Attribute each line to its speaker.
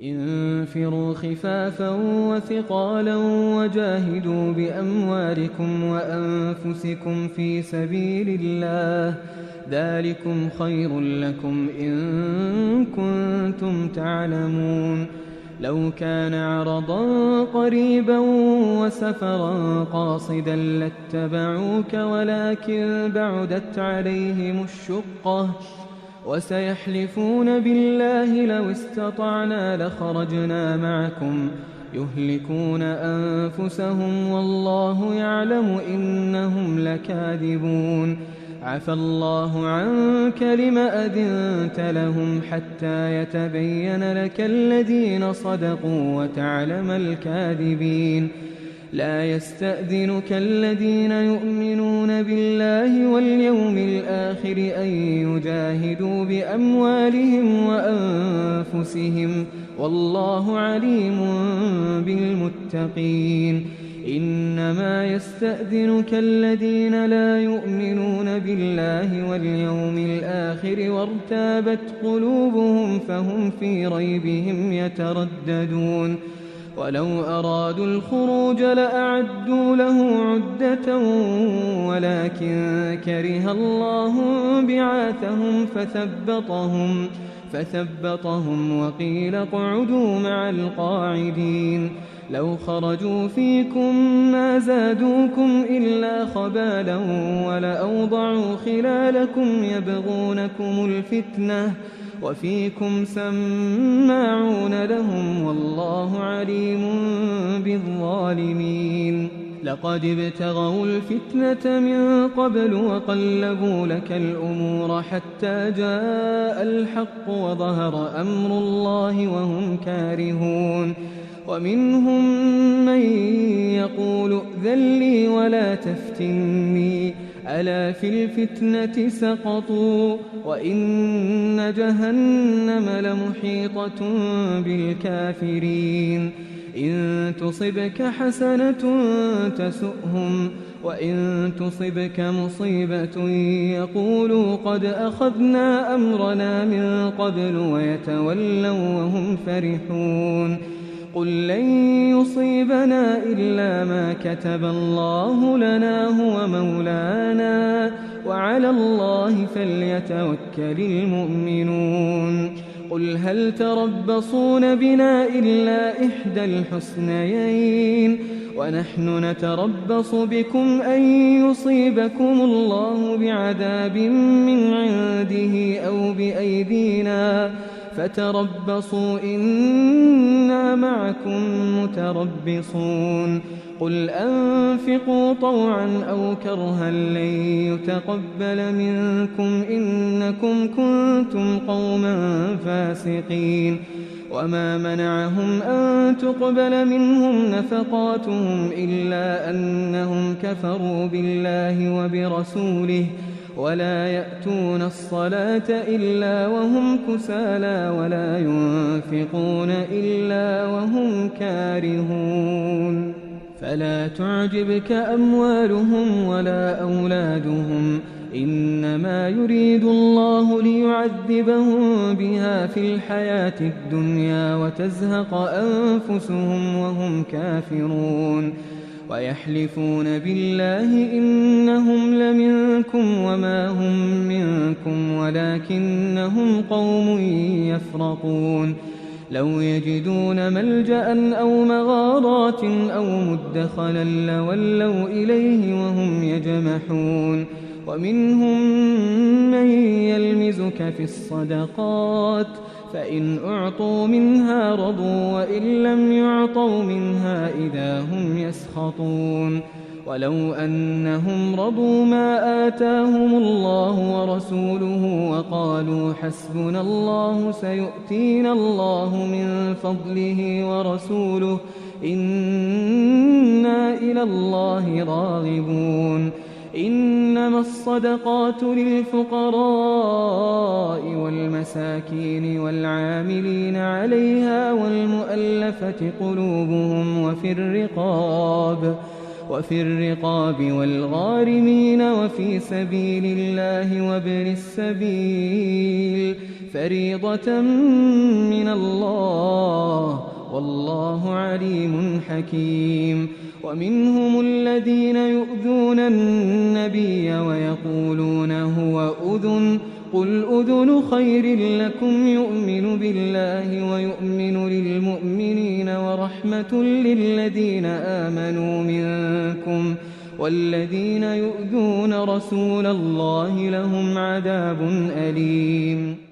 Speaker 1: انفروا خفافا وثقالا وجاهدوا بأموالكم وأنفسكم في سبيل الله، ذلكم خير لكم إن كنتم تعلمون. لو كان عرضا قريبا وسفرا قاصدا لاتبعوك ولكن بعدت عليهم الشقة، وسيحلفون بالله لو استطعنا لخرجنا معكم يهلكون أنفسهم والله يعلم إنهم لكاذبون. عفى الله عنك لم أذنت لهم حتى يتبين لك الذين صدقوا وتعلم الكاذبين. لا يستأذنك الذين يؤمنون بالله واليوم الآخر أن يجاهدوا بأموالهم وأنفسهم والله عليم بالمتقين. إنما يستأذنك الذين لا يؤمنون بالله واليوم الآخر وارتابت قلوبهم فهم في ريبهم يترددون. ولو أرادوا الخروج لأعدوا له عدة ولكن كره الله بعاثهم فثبطهم وقيل اقعدوا مع القاعدين. لو خرجوا فيكم ما زادوكم إلا خبالا ولأوضعوا خلالكم يبغونكم الفتنة وفيكم سماعون لهم والله عليم بالظالمين. لقد ابتغوا الفتنة من قبل وقلبوا لك الأمور حتى جاء الحق وظهر أمر الله وهم كارهون. ومنهم من يقول ائذن لي ولا تفتني ألا في الفتنة سقطوا وإن جهنم لمحيطة بالكافرين. إن تصبك حسنة تسؤهم وإن تصبك مصيبة يقولوا قد أخذنا أمرنا من قبل ويتولوا وهم فرحون. قل لن يصيبنا إلا ما كتب الله لنا هو مولانا وعلى الله فليتوكل المؤمنون. قل هل تربصون بنا إلا إحدى الحسنيين ونحن نتربص بكم أن يصيبكم الله بعذاب من عنده أو بأيدينا فتربصوا إنا معكم متربصون. قل أنفقوا طوعا أو كرها لن يتقبل منكم إنكم كنتم قوما فاسقين. وما منعهم أن تقبل منهم نفقاتهم إلا أنهم كفروا بالله وبرسوله ولا يأتون الصلاة إلا وهم كسالى ولا ينفقون إلا وهم كارهون. فلا تعجبك أموالهم ولا أولادهم إنما يريد الله ليعذبهم بها في الحياة الدنيا وتزهق أنفسهم وهم كافرون. ويحلفون بالله إنهم لمنكم وما هم منكم ولكنهم قوم يفرقون. لو يجدون ملجأ أو مغارات أو مدخلا لولوا إليه وهم يجمحون. ومنهم من يلمزك في الصدقات فإن أعطوا منها رضوا وإن لم يعطوا منها إذا هم يسخطون. ولو أنهم رضوا ما آتاهم الله ورسوله وقالوا حسبنا الله سيؤتينا الله من فضله ورسوله إنا إلى الله راغبون. إنما الصدقات للفقراء والمساكين والعاملين عليها والمؤلفة قلوبهم وفي الرقاب والغارمين وفي سبيل الله وابن السبيل فريضة من الله والله عليم حكيم. ومنهم الذين يؤذون النبي ويقولون هو أذن قل أذن خير لكم يؤمن بالله ويؤمن للمؤمنين ورحمة للذين آمنوا منكم والذين يؤذون رسول الله لهم عذاب أليم.